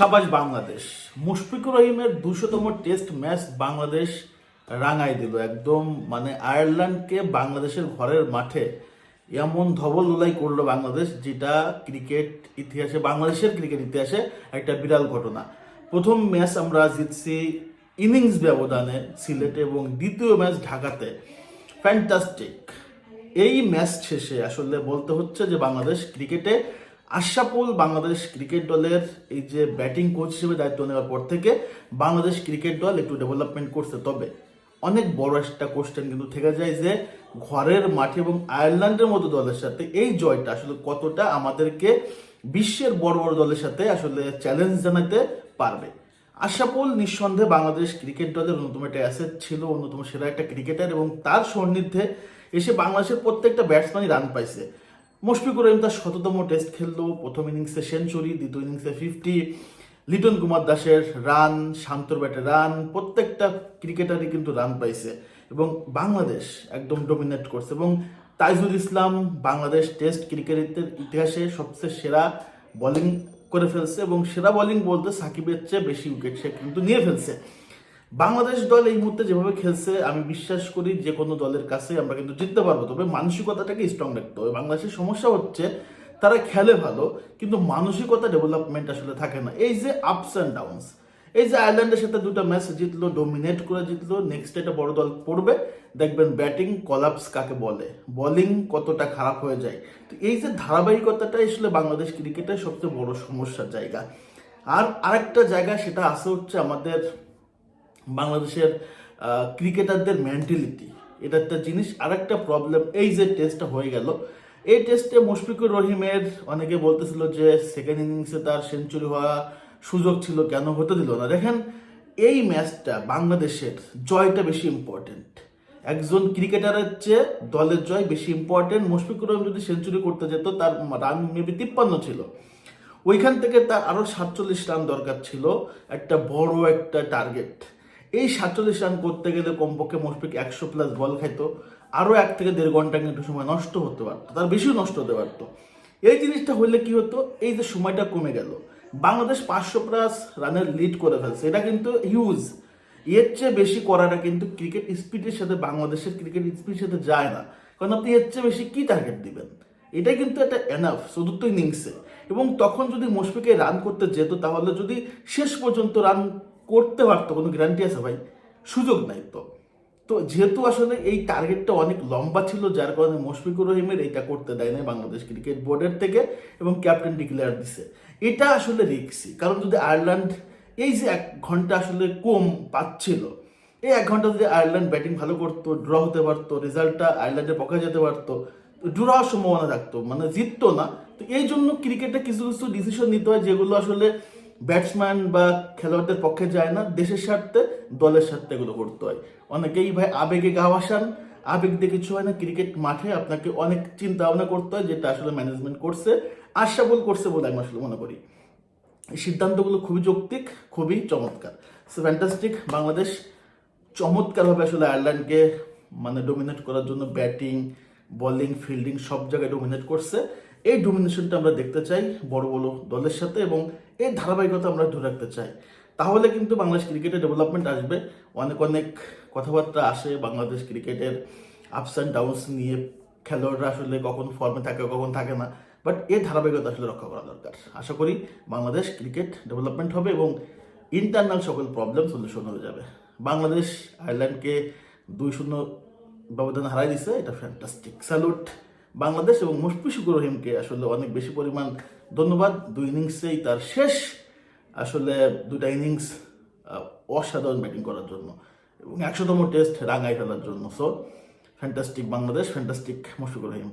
সাবাস বাংলাদেশ। মুশফিকুর রহিমের 200তম test match Bangladesh রাঙাই দিল একদম। মানে আয়ারল্যান্ডকে বাংলাদেশের ঘরের মাঠে এমন ধবলুলাই করলো বাংলাদেশ, যেটা ক্রিকেট ইতিহাসে, বাংলাদেশের ক্রিকেট ইতিহাসে একটা বিরাট ঘটনা। প্রথম ম্যাচ আমরা জিতছি ইনিংস ব্যবধানে সিলেটে, এবং দ্বিতীয় ম্যাচ ঢাকাতে। ফ্যান্টাস্টিক। এই ম্যাচ শেষে আসলে বলতে হচ্ছে যে বাংলাদেশ ক্রিকেটে আশরাফুল বাংলাদেশ ক্রিকেট দলের এই যে ব্যাটিং কোচ হিসেবে দায়িত্ব নেওয়ার পর থেকে বাংলাদেশ ক্রিকেট দল একটু ডেভেলপমেন্ট করছে। তবে অনেক বড় একটা কোশ্চেন কিন্তু থেকে যায় যে ঘরের মাঠে এবং আয়ারল্যান্ডের মতো দলের সাথে এই জয়টা আসলে কতটা আমাদেরকে বিশ্বের বড় বড় দলের সাথে আসলে চ্যালেঞ্জ জানাতে পারবে। আশরাফুল নিঃসন্দেহে বাংলাদেশ ক্রিকেট দলের অন্যতম একটা অ্যাসেট ছিল, অন্যতম সেরা একটা ক্রিকেটার, এবং তার সান্নিধ্যে এসে বাংলাদেশের প্রত্যেকটা ব্যাটসম্যানই রান পাইছে। মুশফিকুর রহিম তার 100তম টেস্ট খেললো, প্রথম ইনিংসে সেঞ্চুরি, দ্বিতীয় ইনিংসে 50, লিটন কুমার দাসের রান, শান্তর ব্যাটে রান, প্রত্যেকটা ক্রিকেটারই কিন্তু রান পাইছে এবং বাংলাদেশ একদম ডমিনেট করছে। এবং তাইজুল ইসলাম বাংলাদেশ টেস্ট ক্রিকেটের ইতিহাসে সবচেয়ে সেরা বোলিং করে ফেলছে, এবং সেরা বোলিং বলতে সাকিবের চেয়ে বেশি উইকেট সে কিন্তু নিয়ে ফেলছে। বাংলাদেশ দল এই মুহূর্তে যেভাবে খেলছে, আমি বিশ্বাস করি যে কোনো দলের কাছে আমরা কিন্তু জিততে পারবো। তবে মানসিকতাটাকে স্ট্রং রাখতে হবে। বাংলাদেশের সমস্যা হচ্ছে তারা খেলে ভালো, কিন্তু মানসিকতা ডেভেলপমেন্ট আসলে থাকে না। এই যে আপস অ্যান্ড ডাউনস, এই যে আয়ারল্যান্ডের সাথে দুটো ম্যাচ জিতলো, ডোমিনেট করে জিতলো, নেক্সট একটা বড় দল পড়বে, দেখবেন ব্যাটিং কলাপস কাকে বলে, বোলিং কতটা খারাপ হয়ে যায়। তো এই যে ধারাবাহিকতাটা আসলে বাংলাদেশ ক্রিকেটের সবচেয়ে বড় সমস্যার জায়গা। আর আরেকটা জায়গা সেটা আছে হচ্ছে আমাদের বাংলাদেশের ক্রিকেটারদের মেন্টালিটি। এটা একটা জিনিস। আরেকটা প্রবলেম, এই যে টেস্টটা হয়ে গেল, এই টেস্টে মুশফিকুর রহিমের অনেকে বলতেছিল যে সেকেন্ড ইনিংসে তার সেঞ্চুরি হওয়া সুযোগ ছিল, কেন হতে দিল না। দেখেন, এই ম্যাচটা বাংলাদেশের জয়টা বেশি ইম্পর্টেন্ট। একজন ক্রিকেটারের চেয়ে দলের জয় বেশি ইম্পর্টেন্ট। মুশফিকুর রহিম যদি সেঞ্চুরি করতে যেত, তার রান মেবি 53 ছিল, ওইখান থেকে তার আরো 47 রান দরকার ছিল, একটা বড় একটা টার্গেট। এই 47 রান করতে গেলে কমপক্ষে মুশফিক 100+ বল খাইতো, আরো 1 থেকে 1.5 ঘন্টা কিন্তু সময় নষ্ট হতে পারতো, তার বেশিও নষ্ট হতে পারতো। এই জিনিসটা হইলে কি হতো, এই যে সময়টা কমে গেল, বাংলাদেশ 500+ রানের লিড করে ফেলছে, এটা কিন্তু হিউজ। এর চেয়ে বেশি করাটা কিন্তু ক্রিকেট স্পিডের সাথে, বাংলাদেশের ক্রিকেট স্পিডের সাথে যায় না। কারণ আপনি এর চেয়ে বেশি কি টার্গেট দিবেন? এটা কিন্তু একটা এনাফ চতুর্থ ইনিংসে। এবং তখন যদি মুশফিকে রান করতে যেত, তাহলে যদি শেষ পর্যন্ত রান করতে পারতো, কোনো গ্যারান্টি আছে ভাই? সুযোগ নাই তো। তো যেহেতু আসলে এই টার্গেটটা অনেক লম্বা ছিল, যার কারণে মুশফিকুর রহিমের এইটা করতে দেয় না বাংলাদেশ ক্রিকেট বোর্ডের থেকে, এবং ক্যাপ্টেন ডিক্লেয়ার দিছে। এটা আসলে রিস্কি। কারণ যদি আয়ারল্যান্ড এই যে 1 ঘন্টা আসলে কম পাচ্ছিল, এই 1 ঘন্টা যদি আয়ারল্যান্ড ব্যাটিং ভালো করতো, ড্র হতে পারতো, রেজাল্টটা আয়ারল্যান্ডের পক্ষে যেতে পারতো, ড্র হওয়ার সম্ভাবনা থাকতো, মানে জিততো না। তো এই জন্য ক্রিকেটে কিছু কিছু ডিসিশন নিতে হয়, যেগুলো আসলে ব্যাটসম্যান বা খেলোয়াড়দের পক্ষে যায় না। দেশের স্বার্থে, দলের স্বার্থে এগুলো করতে হয়। অনেকেই ভাই আবেগে গা ভাসান, আবেগ দিয়ে কিছু হয় না। ক্রিকেট মাঠে আপনাকে অনেক চিন্তা ভাবনা করতে হয়, যেটা আসলে ম্যানেজমেন্ট করছে, আশরাফুল করছে বলে আমি আসলে মনে করি। এই সিদ্ধান্তগুলো খুবই যৌক্তিক, খুবই চমৎকার। So fantastic. বাংলাদেশ চমৎকারভাবে আসলে আয়ারল্যান্ডকে মানে ডোমিনেট করার জন্য ব্যাটিং, বোলিং, ফিল্ডিং সব জায়গায় ডোমিনেট করছে। এই ডোমিনেশনটা আমরা দেখতে চাই বড় বড় দলের সাথে, এবং এই ধারাবাহিকতা আমরা ধরে রাখতে চাই। তাহলে কিন্তু বাংলাদেশ ক্রিকেটের ডেভেলপমেন্ট আসবে। অনেক অনেক কথাবার্তা আসে বাংলাদেশ ক্রিকেটের আপস অ্যান্ড ডাউনস নিয়ে, খেলোয়াড়রা আসলে কখন ফর্মে থাকে, কখন থাকে না। বাট এই ধারাবাহিকতা আসলে রক্ষা করা দরকার। আশা করি বাংলাদেশ ক্রিকেট ডেভেলপমেন্ট হবে এবং ইন্টারনাল সকল প্রবলেম সলিউশন হয়ে যাবে। বাংলাদেশ আয়ারল্যান্ডকে 2-0 ব্যবধান হারাই দিছে, এটা ফ্যান্টাস্টিক। স্যালুট বাংলাদেশ, এবং মুশফিকুর রহিমকে আসলে অনেক বেশি পরিমাণ ধন্যবাদ। 2 ইনিংসেই তার শেষ আসলে 2টা ইনিংস অসাধারণ ব্যাটিং করার জন্য, এবং 100তম টেস্ট রাঙাই ফেলার জন্য। So fantastic Bangladesh, fantastic Mushfiqur রহিম।